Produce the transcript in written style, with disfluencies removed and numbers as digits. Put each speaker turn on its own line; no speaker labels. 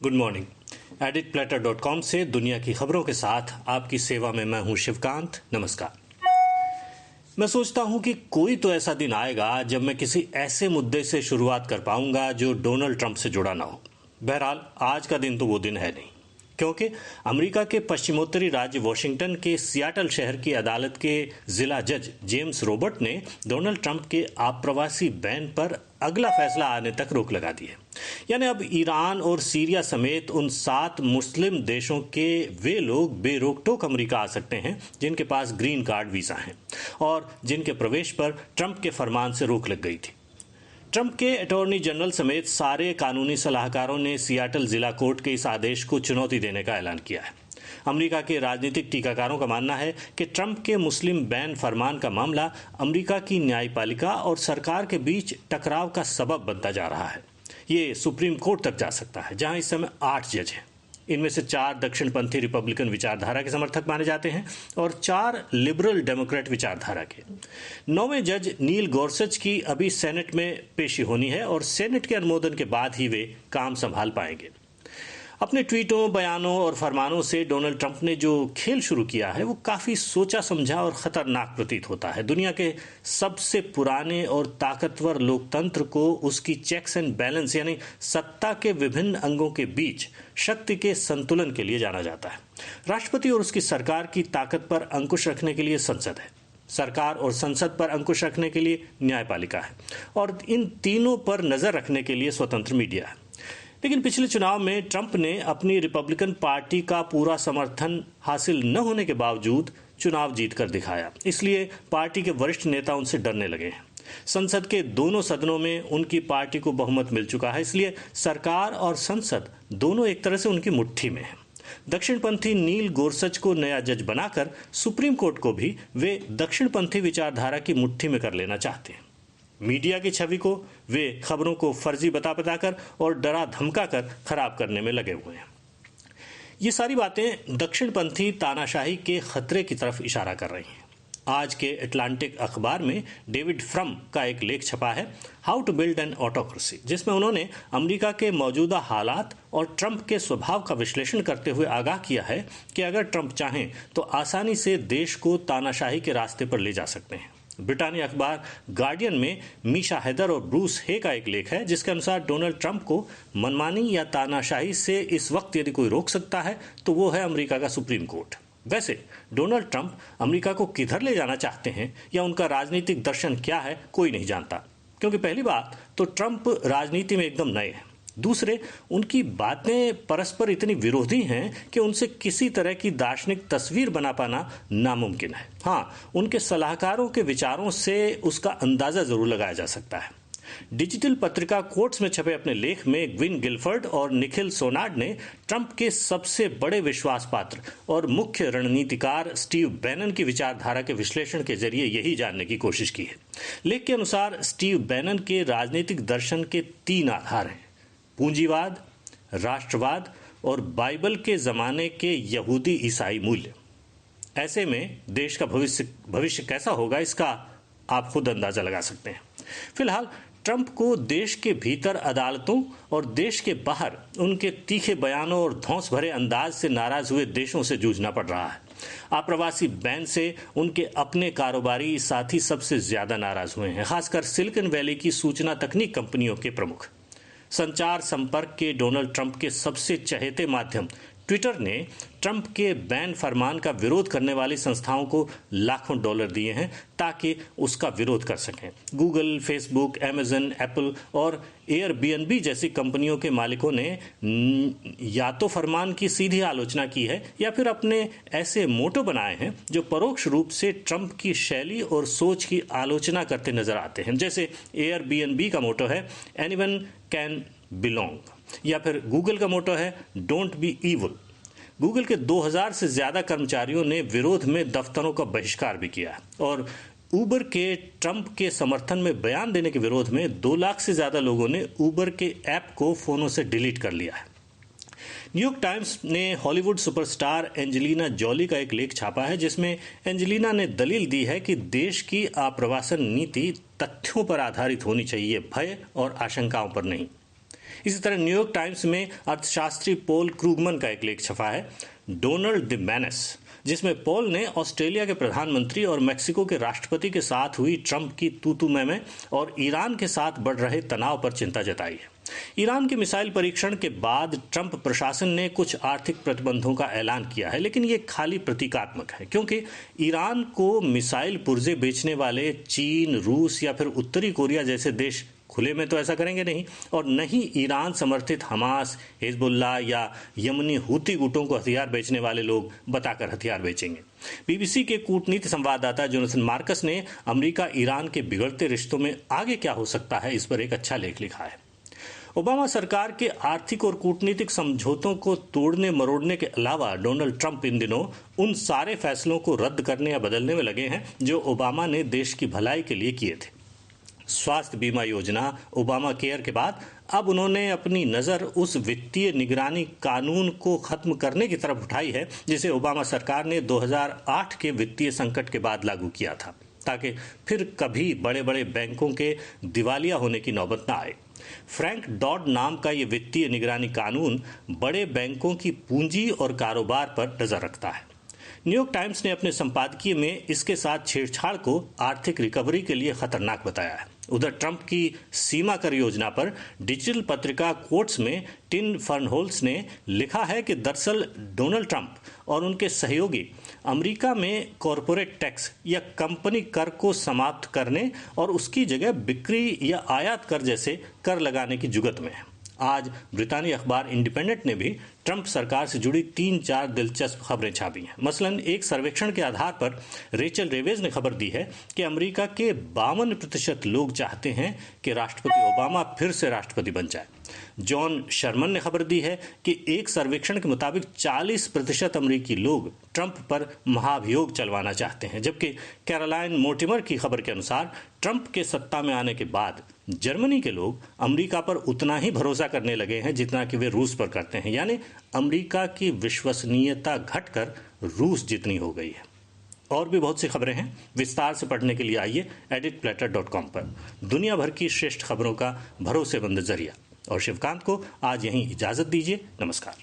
Good morning. editplatter.com से दुनिया की खबरों के साथ आपकी सेवा में मैं हूं शिवकांत। नमस्कार। मैं सोचता हूं कि कोई तो ऐसा दिन आएगा जब मैं किसी ऐसे मुद्दे से शुरुआत कर पाऊंगा जो डोनाल्ड ट्रंप से जुड़ा ना हो। बहरहाल आज का दिन तो वो दिन है नहीं, क्योंकि अमेरिका के पश्चिमोत्तरी राज्य वॉशिंगटन के सियाटल शहर की अदालत के जिला जज जेम्स रॉबर्ट ने डोनाल्ड ट्रंप के आप्रवासी बैन पर अगला फैसला आने तक रोक लगा दी है। यानी अब ईरान और सीरिया समेत उन 7 मुस्लिम देशों के वे लोग बेरोक टोक अमेरिका आ सकते हैं जिनके पास ग्रीन कार्ड वीजा हैं और जिनके प्रवेश पर ट्रंप के फरमान से रोक लग गई थी। ट्रंप के अटॉर्नी जनरल समेत सारे कानूनी सलाहकारों ने सियाटल जिला कोर्ट के इस आदेश को चुनौती देने का ऐलान किया है। अमेरिका के राजनीतिक टीकाकारों का मानना है कि ट्रंप के मुस्लिम बैन फरमान का मामला अमेरिका की न्यायपालिका और सरकार के बीच टकराव का सबब बनता जा रहा है। ये सुप्रीम कोर्ट तक जा सकता है, जहां इस समय 8 जज हैं। इनमें से 4 दक्षिणपंथी रिपब्लिकन विचारधारा के समर्थक माने जाते हैं और 4 लिबरल डेमोक्रेट विचारधारा के। 9वें जज नील गॉर्सच की अभी सेनेट में पेशी होनी है और सेनेट के अनुमोदन के बाद ही वे काम संभाल पाएंगे। अपने ट्वीटों, बयानों और फरमानों से डोनाल्ड ट्रंप ने जो खेल शुरू किया है वो काफी सोचा समझा और खतरनाक प्रतीत होता है। दुनिया के सबसे पुराने और ताकतवर लोकतंत्र को उसकी चेक्स एंड बैलेंस यानी सत्ता के विभिन्न अंगों के बीच शक्ति के संतुलन के लिए जाना जाता है। राष्ट्रपति और उसकी सरकार की ताकत पर अंकुश रखने के लिए संसद है, सरकार और संसद पर अंकुश रखने के लिए न्यायपालिका है और इन तीनों पर नजर रखने के लिए स्वतंत्र मीडिया है। लेकिन पिछले चुनाव में ट्रंप ने अपनी रिपब्लिकन पार्टी का पूरा समर्थन हासिल न होने के बावजूद चुनाव जीतकर दिखाया। इसलिए पार्टी के वरिष्ठ नेता उनसे डरने लगे हैं। संसद के दोनों सदनों में उनकी पार्टी को बहुमत मिल चुका है, इसलिए सरकार और संसद दोनों एक तरह से उनकी मुट्ठी में है। दक्षिणपंथी नील गॉर्सच को नया जज बनाकर सुप्रीम कोर्ट को भी वे दक्षिणपंथी विचारधारा की मुट्ठी में कर लेना चाहते हैं। मीडिया की छवि को वे खबरों को फर्जी बताकर और डरा धमका कर खराब करने में लगे हुए हैं। ये सारी बातें दक्षिणपंथी तानाशाही के खतरे की तरफ इशारा कर रही हैं। आज के अटलांटिक अखबार में डेविड फ्रम का एक लेख छपा है, how to build an autocracy, जिसमें उन्होंने अमेरिका के मौजूदा हालात और ट्रंप के स्वभाव का विश्लेषण करते हुए आगाह किया है कि अगर ट्रंप चाहें तो आसानी से देश को तानाशाही के रास्ते पर ले जा सकते हैं। ब्रिटानिया अखबार गार्डियन में मीशा हैदर और ब्रूस हे का एक लेख है जिसके अनुसार डोनाल्ड ट्रंप को मनमानी या तानाशाही से इस वक्त यदि कोई रोक सकता है तो वो है अमेरिका का सुप्रीम कोर्ट। वैसे डोनाल्ड ट्रंप अमेरिका को किधर ले जाना चाहते हैं या उनका राजनीतिक दर्शन क्या है कोई नहीं जानता, क्योंकि पहली बात तो ट्रंप राजनीति में एकदम नए हैं। दूसरे, उनकी बातें परस्पर इतनी विरोधी हैं कि उनसे किसी तरह की दार्शनिक तस्वीर बना पाना नामुमकिन है। हाँ, उनके सलाहकारों के विचारों से उसका अंदाजा जरूर लगाया जा सकता है। डिजिटल पत्रिका कोट्स में छपे अपने लेख में ग्विन गिलफर्ड और निखिल सोनाड ने ट्रंप के सबसे बड़े विश्वास पात्र और मुख्य रणनीतिकार स्टीव बैनन की विचारधारा के विश्लेषण के जरिए यही जानने की कोशिश की है। लेख के अनुसार स्टीव बैनन के राजनीतिक दर्शन के 3 आधार हैं: पूंजीवाद, राष्ट्रवाद और बाइबल के जमाने के यहूदी ईसाई मूल्य। ऐसे में देश का भविष्य कैसा होगा इसका आप खुद अंदाजा लगा सकते हैं। फिलहाल ट्रंप को देश के भीतर अदालतों और देश के बाहर उनके तीखे बयानों और धौंस भरे अंदाज से नाराज हुए देशों से जूझना पड़ रहा है। आप्रवासी बैन से उनके अपने कारोबारी साथी सबसे ज्यादा नाराज हुए हैं, खासकर सिलिकॉन वैली की सूचना तकनीक कंपनियों के प्रमुख। संचार संपर्क के डोनाल्ड ट्रंप के सबसे चहेते माध्यम ट्विटर ने ट्रंप के बैन फरमान का विरोध करने वाली संस्थाओं को लाखों डॉलर दिए हैं ताकि उसका विरोध कर सकें। गूगल, फेसबुक, अमेजन, एप्पल और एयरबीएनबी जैसी कंपनियों के मालिकों ने या तो फरमान की सीधी आलोचना की है या फिर अपने ऐसे मोटो बनाए हैं जो परोक्ष रूप से ट्रंप की शैली और सोच की आलोचना करते नजर आते हैं। जैसे एयरबीएनबी का मोटो है एनीवन कैन बिलोंग, या फिर गूगल का मोटो है डोंट बी इविल। गूगल के 2000 से ज्यादा कर्मचारियों ने विरोध में दफ्तरों का बहिष्कार भी किया और उबर के ट्रंप के समर्थन में बयान देने के विरोध में 2 लाख से ज्यादा लोगों ने उबर के ऐप को फोनों से डिलीट कर लिया है। न्यूयॉर्क टाइम्स ने हॉलीवुड सुपरस्टार एंजेलिना जॉली का एक लेख छापा है जिसमें एंजेलिना ने दलील दी है कि देश की आप्रवासन नीति तथ्यों पर आधारित होनी चाहिए, भय और आशंकाओं पर नहीं। इसी तरह न्यूयॉर्क टाइम्स में अर्थशास्त्री पॉल क्रूगमन का एक लेख छपा है, डोनाल्ड द मैनेस, जिसमें पॉल ने ऑस्ट्रेलिया के प्रधानमंत्री और मेक्सिको के राष्ट्रपति के साथ हुई ट्रंप की तू-तू मैं और ईरान के साथ बढ़ रहे तनाव पर चिंता जताई है। ईरान के मिसाइल परीक्षण के बाद ट्रंप प्रशासन ने कुछ आर्थिक प्रतिबंधों का ऐलान किया है, लेकिन ये खाली प्रतीकात्मक है, क्योंकि ईरान को मिसाइल पुर्जे बेचने वाले चीन, रूस या फिर उत्तरी कोरिया जैसे देश खुले में तो ऐसा करेंगे नहीं, और न ही ईरान समर्थित हमास, हिजबुल्लाह या यमनी हूती गुटों को हथियार बेचने वाले लोग बताकर हथियार बेचेंगे। बीबीसी के कूटनीति संवाददाता जोनाथन मार्कस ने अमेरिका ईरान के बिगड़ते रिश्तों में आगे क्या हो सकता है, इस पर एक अच्छा लेख लिखा है। ओबामा सरकार के आर्थिक और कूटनीतिक समझौतों को तोड़ने मरोड़ने के अलावा डोनाल्ड ट्रंप इन दिनों उन सारे फैसलों को रद्द करने या बदलने में लगे हैं जो ओबामा ने देश की भलाई के लिए किए थे। स्वास्थ्य बीमा योजना, ओबामा केयर के बाद अब उन्होंने अपनी नज़र उस वित्तीय निगरानी कानून को खत्म करने की तरफ उठाई है जिसे ओबामा सरकार ने 2008 के वित्तीय संकट के बाद लागू किया था, ताकि फिर कभी बड़े बड़े बैंकों के दिवालिया होने की नौबत न आए। फ्रैंक डॉड नाम का ये वित्तीय निगरानी कानून बड़े बैंकों की पूंजी और कारोबार पर नजर रखता है। न्यूयॉर्क टाइम्स ने अपने संपादकीय में इसके साथ छेड़छाड़ को आर्थिक रिकवरी के लिए खतरनाक बताया है। उधर ट्रंप की सीमा कर योजना पर डिजिटल पत्रिका कोट्स में टिम फर्नहोल्स ने लिखा है कि दरअसल डोनाल्ड ट्रंप और उनके सहयोगी अमेरिका में कॉरपोरेट टैक्स या कंपनी कर को समाप्त करने और उसकी जगह बिक्री या आयात कर जैसे कर लगाने की जुगत में है। आज ब्रितानी अखबार इंडिपेंडेंट ने भी ट्रंप सरकार से जुड़ी 3-4 दिलचस्प खबरें छापी हैं। मसलन एक सर्वेक्षण के आधार पर रेचल रेवेज ने खबर दी है कि अमेरिका के 52% लोग चाहते हैं कि राष्ट्रपति ओबामा फिर से राष्ट्रपति बन जाए। जॉन शर्मन ने खबर दी है कि एक सर्वेक्षण के मुताबिक 40% अमेरिकी लोग ट्रंप पर महाभियोग चलवाना चाहते हैं, जबकि कैरोलाइन मोर्टिमर की खबर के अनुसार ट्रंप के सत्ता में आने के बाद जर्मनी के लोग अमेरिका पर उतना ही भरोसा करने लगे हैं जितना कि वे रूस पर करते हैं, यानी अमेरिका की विश्वसनीयता घटकर रूस जितनी हो गई है। और भी बहुत सी खबरें हैं, विस्तार से पढ़ने के लिए आइए editplatter.com पर। दुनिया भर की श्रेष्ठ खबरों का भरोसेमंद जरिया। और शिवकांत को आज यहीं इजाजत दीजिए। नमस्कार।